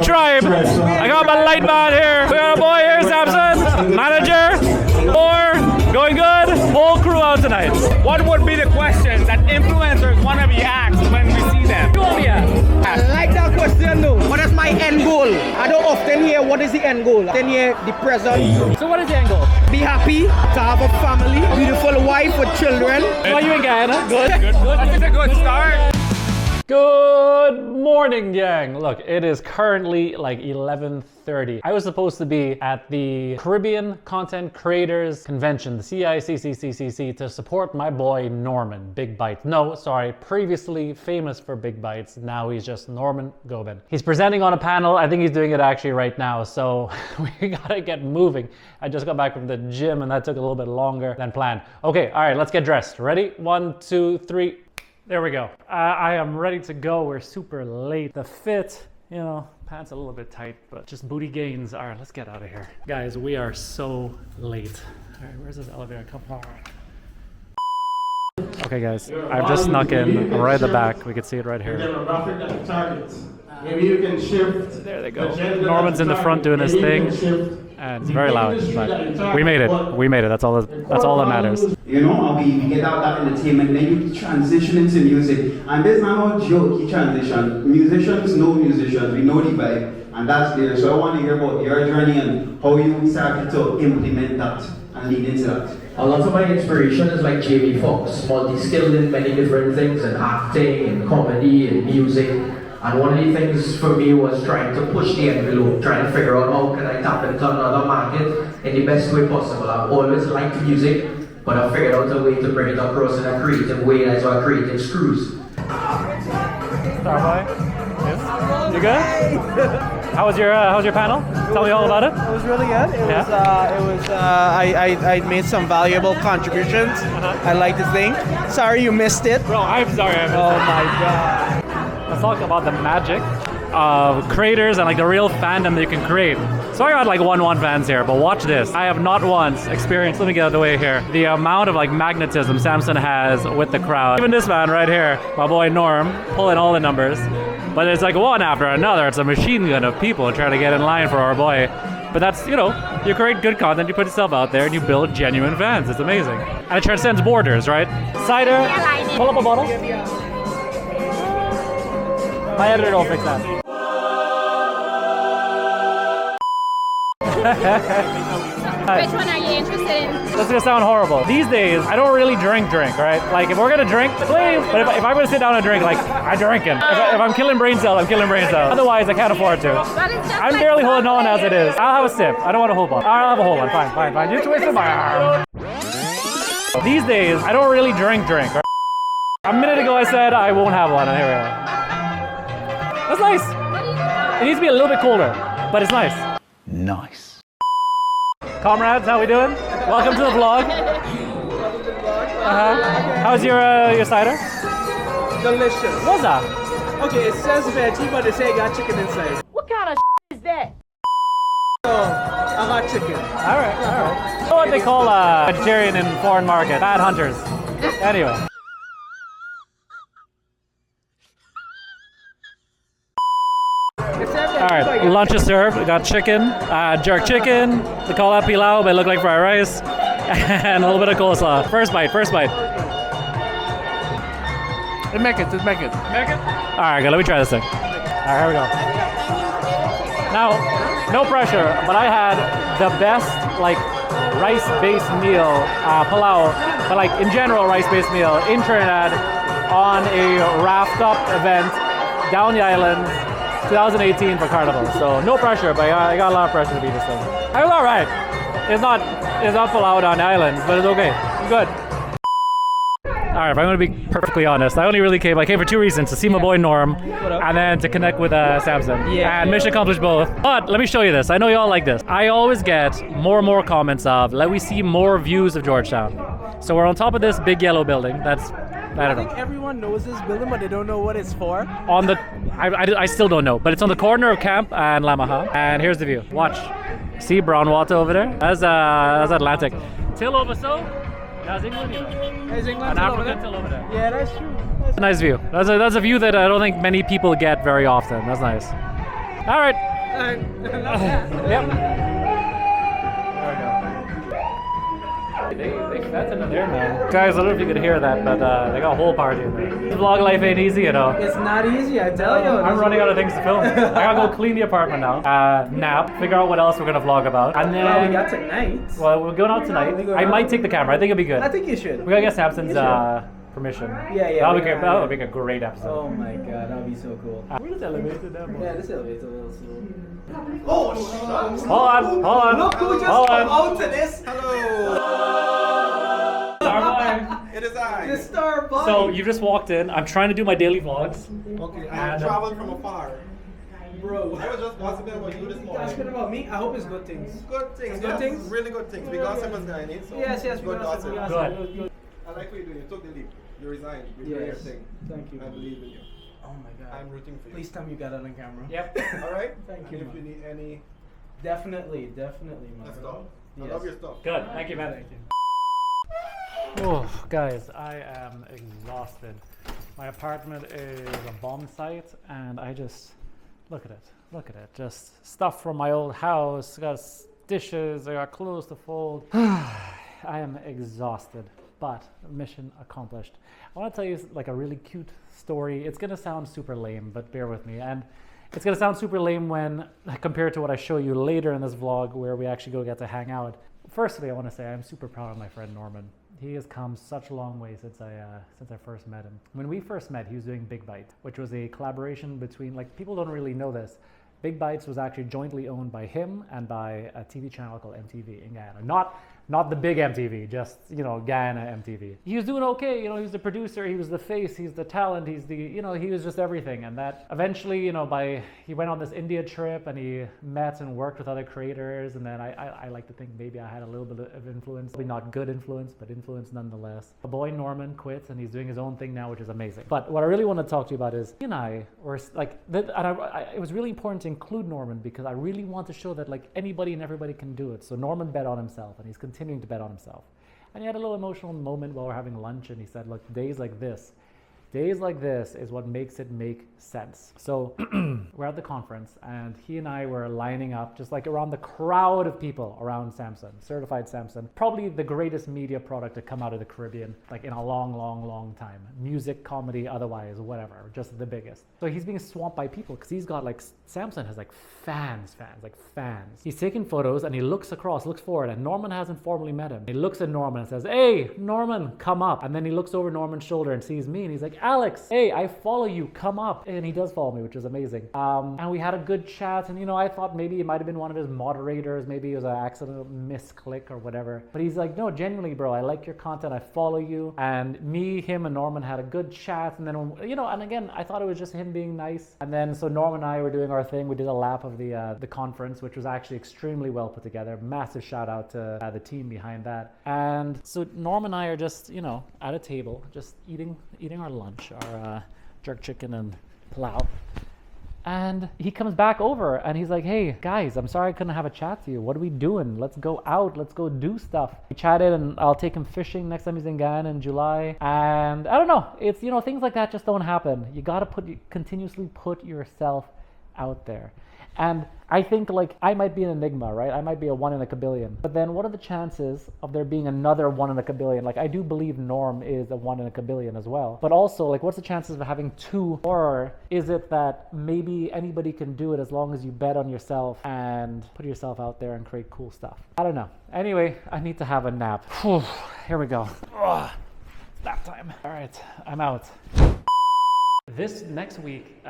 tribe. I got my light man here. We got a boy here, Sampson. Manager. Going good. Whole crew out tonight. What would be the questions that influencers want to be asked when we see them? You want me asked? I like that question though. What is my end goal? I don't often hear what is the end goal. I often hear the present. So what is the end goal? Be happy, to have a family, beautiful wife with children. Are you in Guyana? Good. That's a good start. Good morning, gang. Look, it is currently like 11:30. I was supposed to be at the Caribbean Content Creators Convention, the CICCCCC, to support my boy Norman, Big Bites. No, sorry, previously famous for Big Bites. Now he's just Norman Gobin. He's presenting on a panel. I think he's doing it actually right now, so we gotta get moving. I just got back from the gym and that took a little bit longer than planned. Okay, all right, let's get dressed. Ready? 1, 2, 3. There we go. I am ready to go. We're super late. The fit, you know, pants a little bit tight, but just booty gains. All right, let's get out of here. Guys, we are so late. All right, where's this elevator? Come on. Okay, guys, I've just snuck in right at the back. We can see it right here. Maybe you can shift. There they go. Norman's in the front doing his thing. And it's very loud, but we made it. We made it. That's all that matters. You know, we get out that entertainment, then you transition into music. And there's not no joke, you transition. Musicians know musicians, we know the vibe, and that's there. So I want to hear about your journey and how you started to implement that and lead into that. A lot of my inspiration is like Jamie Foxx, multi-skilled in many different things, in acting, in comedy, in music. And one of the things for me was trying to push the envelope, trying to figure out how can I tap into another market in the best way possible. I've always liked music, but I figured out a way to bring it across in a creative way. That's why Creative Screws. Starboy, yes. You good? How was your panel? Tell me all about it. It was really good. I made some valuable contributions. I like the thing. Sorry you missed it. Bro, I'm sorry. Oh my god. Let's talk about the magic of creators and like the real fandom that you can create. So I got like 1-1 fans here, but watch this. I have not once experienced, let me get out of the way here, the amount of like magnetism Sampson has with the crowd. Even this man right here, my boy Norm, pulling all the numbers. But it's like one after another. It's a machine gun of people trying to get in line for our boy. But that's, you know, you create good content, you put yourself out there, and you build genuine fans. It's amazing. And it transcends borders, right? Cider, pull up a bottle. My editor will fix that. Which one are you interested in? That's gonna sound horrible. These days, I don't really drink, right? Like, if we're gonna drink, please. But if I'm gonna sit down and drink, like, I'm drinking. If I'm killing brain cells, I'm killing brain cells. Otherwise, I can't afford to. I'm barely holding on as it is. I'll have a sip. I don't want to hold on. I'll have a whole one. Fine. You twisted my arm. These days, I don't really drink, right? A minute ago, I said I won't have one, and here we are. That's nice. It needs to be a little bit colder, but it's nice. Nice. Comrades, how we doing? Welcome to the vlog. How's your cider? Delicious. What's that? Okay, it says veggie, but it say it got chicken inside. What kind of is that? So, I got chicken. All right. You know what they call a vegetarian in foreign market? Bad hunters. Anyway. All right, lunch is served. We got chicken, jerk chicken. They call that pilau, but it looked like fried rice, and a little bit of coleslaw. First bite. Make it. All right, good. Let me try this thing. All right, here we go. Now, no pressure, but I had the best like rice-based meal, pilau, but like in general rice-based meal in Trinidad on a raft up event down the island. 2018 for Carnival, so no pressure, but I got a lot of pressure to beat this thing. I was all right. It's not full out on the islands, but it's okay. It's good. All right, if I'm going to be perfectly honest, I came for 2 reasons: to see my boy Norm, and then to connect with Sampson. Yeah. And mission accomplished both. But let me show you this. I know you all like this. I always get more and more comments of, let me see more views of Georgetown. So we're on top of this big yellow building. That's I don't know. I think everyone knows this building, but they don't know what it's for. I still don't know, but it's on the corner of Camp and Lamaha. And here's the view. Watch. See brown water over there? That's Atlantic. Till over so, that's England, you know. There's England An African till over there. Yeah, that's true. That's a nice view. That's a view that I don't think many people get very often. That's nice. All right. Yep. There we go. They fatten in there, man. Guys, I don't know if you could hear that, but they got a whole party in there. Vlog life ain't easy, you know. It's not easy, I tell you. I'm running out of things to film. I gotta go clean the apartment now. Nap, figure out what else we're gonna vlog about. And then... Well, we got tonight. Well, we're going out tonight. I might take the camera. I think it'll be good. I think you should. We gotta get Sampson's permission. Yeah. That'll make a great episode. Oh my god, that'll be so cool. Where does elevator down? Yeah, this elevator's a little slow. Hold on. Look who just Hold come on. out to this. It is I. The star boy. So you just walked in. I'm trying to do my daily vlogs. Okay, I have traveled from afar. Bro. I was just gossiping about you this morning. Asking about me? I hope it's good things. Good things. Good Yes, things? Really good things. We gossip was Guyana, so Yes, we good gossip. gossip. Good. I like what you're doing. You took the leap. You resigned. You did your Yes. thing. Thank you. I believe in you. Oh my god. I'm rooting for you. Please tell me you got it on camera. Yep. All right. Thank And you, if man. you need any Definitely, man. stuff, I Yes. love your stuff. Good. Thank you, man. Thank you. Oh, guys, I am exhausted. My apartment is a bomb site, and I just look at it. Look at it. Just stuff from my old house. I got dishes. I got clothes to fold. I am exhausted, but mission accomplished. I want to tell you like a really cute story. It's gonna sound super lame, but bear with me. And it's gonna sound super lame when compared to what I show you later in this vlog, where we actually get to hang out. Firstly, I want to say I'm super proud of my friend Norman. He has come such a long way since I first met him. When we first met, he was doing Big Bite, which was a collaboration between, like, people don't really know this. Big Bites was actually jointly owned by him and by a TV channel called MTV in Guyana. Not the big MTV, just, you know, Guyana MTV. He was doing okay, you know, he was the producer, he was the face, he's the talent, he's the, you know, he was just everything. And that eventually, you know, he went on this India trip and he met and worked with other creators. And then I like to think maybe I had a little bit of influence, probably not good influence, but influence nonetheless. The boy Norman quit and he's doing his own thing now, which is amazing. But what I really want to talk to you about is, he and I were like, it was really important to include Norman because I really want to show that like anybody and everybody can do it. So Norman bet on himself and he's continuing to bet on himself. And he had a little emotional moment while we're having lunch and he said, look, days like this is what makes it make sense. So we're at the conference and he and I were lining up just like around the crowd of people around Sampson, Certified Sampson, probably the greatest media product to come out of the Caribbean, like in a long time. Music, comedy, otherwise, whatever, just the biggest. So he's being swamped by people because he's got like, Sampson has like fans. He's taking photos and he looks forward and Norman hasn't formally met him. He looks at Norman and says, hey, Norman, come up. And then he looks over Norman's shoulder and sees me and he's like, Alex, hey, I follow you, come up. And he does follow me, which is amazing. And we had a good chat and, you know, I thought maybe it might have been one of his moderators, maybe it was an accidental misclick or whatever. But he's like, no, genuinely, bro, I like your content, I follow you. And me, him, and Norman had a good chat. And then, you know, and again, I thought it was just him being nice. And then, so Norman and I were doing our thing. We did a lap of the conference, which was actually extremely well put together. Massive shout out to the team behind that. And so Norman and I are just, you know, at a table, just eating our lunch, our jerk chicken and palau. And he comes back over and he's like, hey guys, I'm sorry I couldn't have a chat to you. What are we doing? Let's go out. Let's go do stuff. We chatted and I'll take him fishing next time he's in Guyana in July. And I don't know, it's, you know, things like that just don't happen. You gotta continuously put yourself out there. And I think like I might be an enigma, right? I might be a 1 in a kabillion. But then what are the chances of there being another 1 in a kabillion? Like I do believe Norm is a 1 in a kabillion as well. But also like what's the chances of having 2? Or is it that maybe anybody can do it as long as you bet on yourself and put yourself out there and create cool stuff? I don't know. Anyway, I need to have a nap. Whew, here we go. Ugh, it's nap time. All right, I'm out. This next week,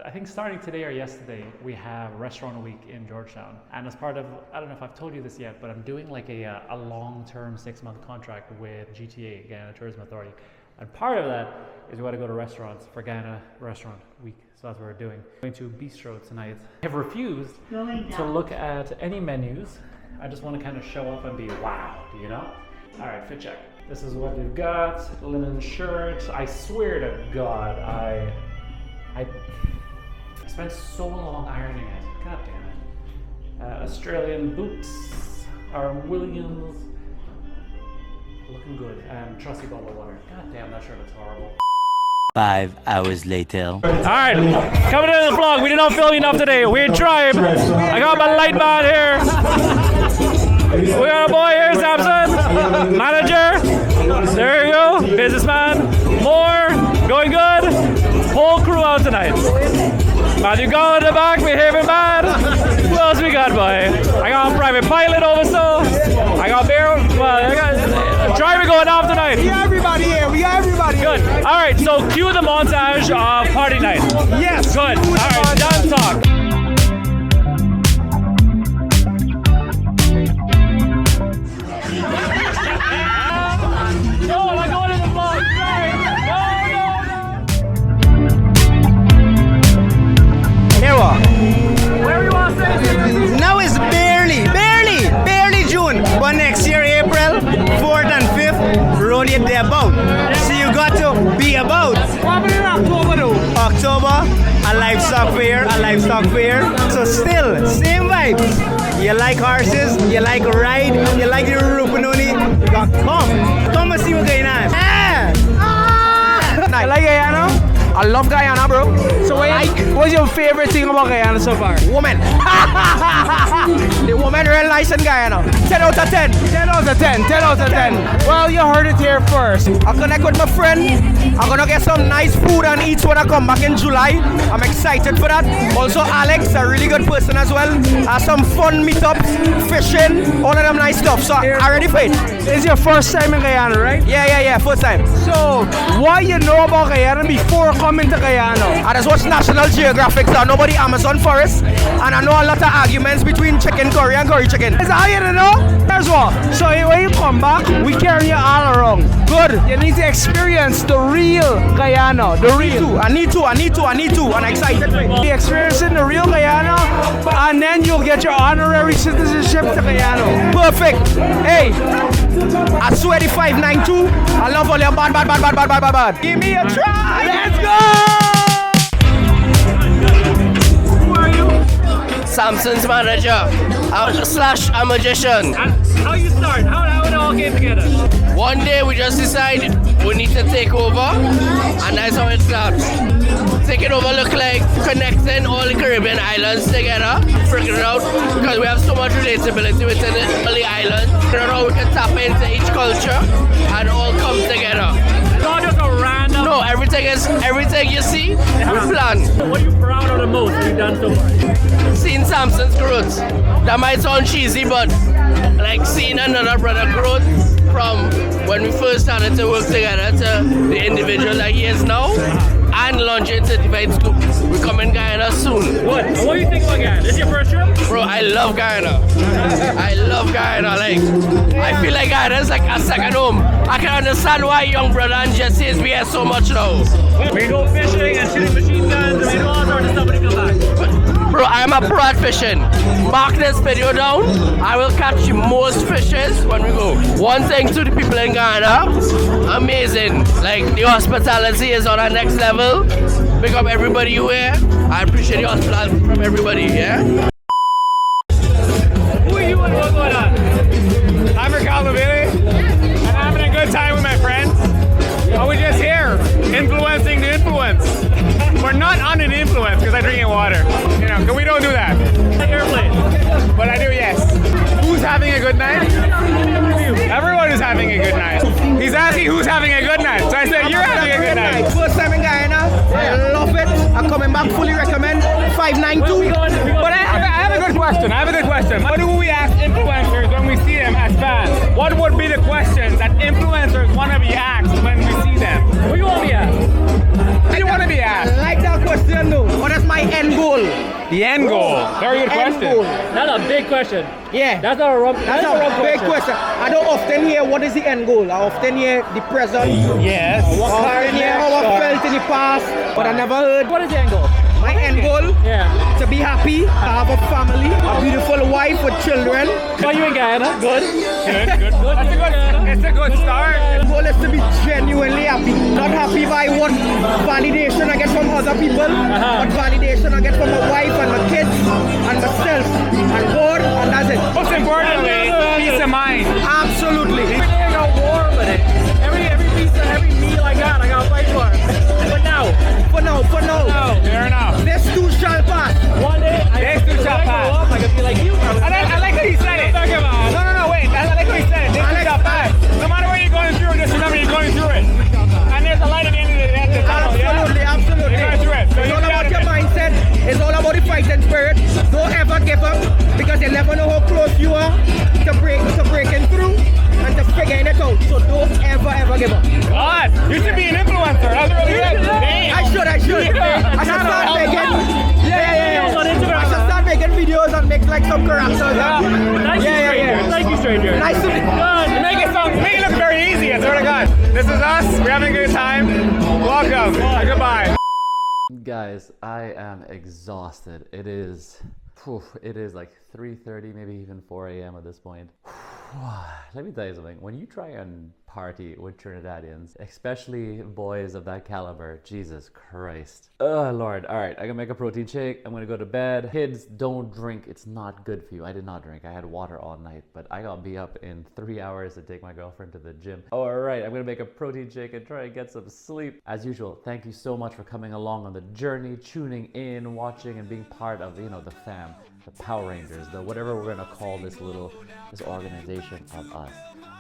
I think starting today or yesterday, we have Restaurant Week in Georgetown. And as part of, I don't know if I've told you this yet, but I'm doing like a long-term 6-month contract with GTA, Guyana Tourism Authority. And part of that is we want to go to restaurants for Guyana Restaurant Week. So that's what we're doing. Going to Bistro tonight. I've refused to look at any menus. I just want to kind of show up and be wow, you know? All right, fit check. This is what we've got. Linen shirt. I swear to God, I spent so long ironing it. God damn it. Australian boots. Williams. Looking good. And trusty bottle of water. God damn, that shirt looks horrible. 5 hours later. Alright, coming into the vlog. We did not film enough today. Weird Tribe. I got my light man here. We got a boy here, Sampson. Manager. There you go. Businessman. More. Going good. Whole crew out tonight. Matthew Gall in the back, behaving bad. Who else we got, boy? I got a private pilot over so. I got Bear. Well, I got a driver going off tonight. We got everybody here. We got everybody Good. here. All right, so cue the montage of party night. Yes. Good. All right, done talk. No, I'm going in the vlog. Sorry. No. Here we are. Where you want to say? Now it's barely June. But next year, April 4th and 5th, roll it there about. So you got to be about. What happened in October though? October, a livestock fair. So still, same vibes. You like horses, you like ride, you like the Rupununi, you got come and see what's going on. I like Guyana. I love Guyana, bro. So what's your favorite thing about Guyana so far? Woman. The woman real nice in Guyana. 10 out of 10. 10 out of 10. 10 out of 10. Well, you heard it here first. I connect with my friend. I'm gonna get some nice food and eat when I come back in July. I'm excited for that. Also, Alex, a really good person as well. Some fun meetups, fishing, all of them nice stuff. So I'm ready for it. It's your first time in Guyana, right? Yeah, first time. So, what you know about Guyana before coming to Guyana? I just watch National Geographic, so nobody Amazon forest, and I know a lot of arguments between chicken curry and curry chicken. Is that how you know? Here's what. So when you come back, we carry you all around. Good. You need to experience the real Guyana. The real. I need to, and I'm excited. Be experiencing the real Guyana, and then you'll get your honorary citizenship to Guyana. Perfect. Hey, I swear the 592. I love all your bad. Give me a try. Let's go. Who are you? Sampson's manager slash a magician. How you start? How it all came together? One day we just decided we need to take over, and that's how it starts. Taking over look like connecting all the Caribbean islands together, figuring out because we have so much relatability within all the islands, figuring out how we can tap into each culture and all come together. It's not just a random. No, everything you see, we plan. What are you proud of the most you've done so far? Seeing Sampson's growth. That might sound cheesy, but like seeing another brother growth from when we first started to work together to the individual that he is now, and launching Certified Scoop. We come in Guyana soon. What do you think about Guyana? This is your first trip? Bro, I love Guyana. I love Guyana. Like, I feel like Guyana is like a second home. I can understand why young brother and Jesse is here so much now. We go fishing and shooting machine guns and we do all sorts of stuff when you come back. Bro, I am a pro at fishing. Mark this video down. I will catch the most fishes when we go. One thing to the people in Guyana, amazing. Like, the hospitality is on our next level. Pick up everybody here. I appreciate the hospitality from everybody, yeah? Who are you and what's going on? I'm Ricardo Billy. I'm having a good time with my friends. We're just here, influencing the influence. We're not under the influence because I'm drinking water. You know, because we don't do that. Airplane. But I do, yes. Who's having a good night? Everyone is having a good night. He's asking who's having a good night. So I said, you're having a good night. First time in Guyana. I love it. I'm coming back, fully recommend. 592. But I have a good question. What do we ask influencers when we see them as fans? What would be the questions that influencers want to be asked when we see them? What do you want to be asked? What do you want to be asked? I like that question though. What is my end goal? The end goal. Very good End question. goal. That's a big question. Yeah. That's not a rump. That's a big question. I don't often hear what is the end goal. I often hear the present. Yes. I often hear how I felt in the past, but I never heard. What is the end goal? My end goal? Yeah. To be happy, to have a family, a beautiful wife with children. Are you in Guyana? Good. Good. It's a good start. The goal is to be genuinely happy. Not happy by what validation I get from other people, but validation I get from my wife and my kids and myself and God, and that's it. Most importantly, peace of mind. Absolutely. Every day I got war with it. Every piece of every meal I got to fight for. But now like you. I like how he said it. No, wait. I like how he said it. This is the fact. No matter what you're going through, just remember you're going through it. And there's a light at the end of the tunnel. Absolutely. You're going through it. So It's all about your mindset. It's all about the fighting spirit. Don't ever give up because you never know how close you are to breaking through and to figuring it out. So don't ever give up. God, you should be an influencer. That's really good. Damn. I should. I should start making. I should start making videos and make like some characters. Thank you, stranger. Nice to meet you. Make it look very easy. I swear to God. This is us. We're having a good time. Welcome. Goodbye. Guys, I am exhausted. It is like 3:30, maybe even 4 a.m. at this point. Let me tell you something. When you try and party with Trinidadians, especially boys of that caliber, Jesus Christ. Oh, Lord. All right, I'm gonna make a protein shake. I'm gonna go to bed. Kids, don't drink. It's not good for you. I did not drink. I had water all night, but I gotta be up in 3 hours to take my girlfriend to the gym. All right, I'm gonna make a protein shake and try and get some sleep. As usual, thank you so much for coming along on the journey, tuning in, watching, and being part of, the fam, the Power Rangers, the whatever we're gonna call this organization of us.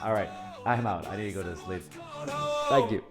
All right, I'm out. I need to go to sleep. Thank you.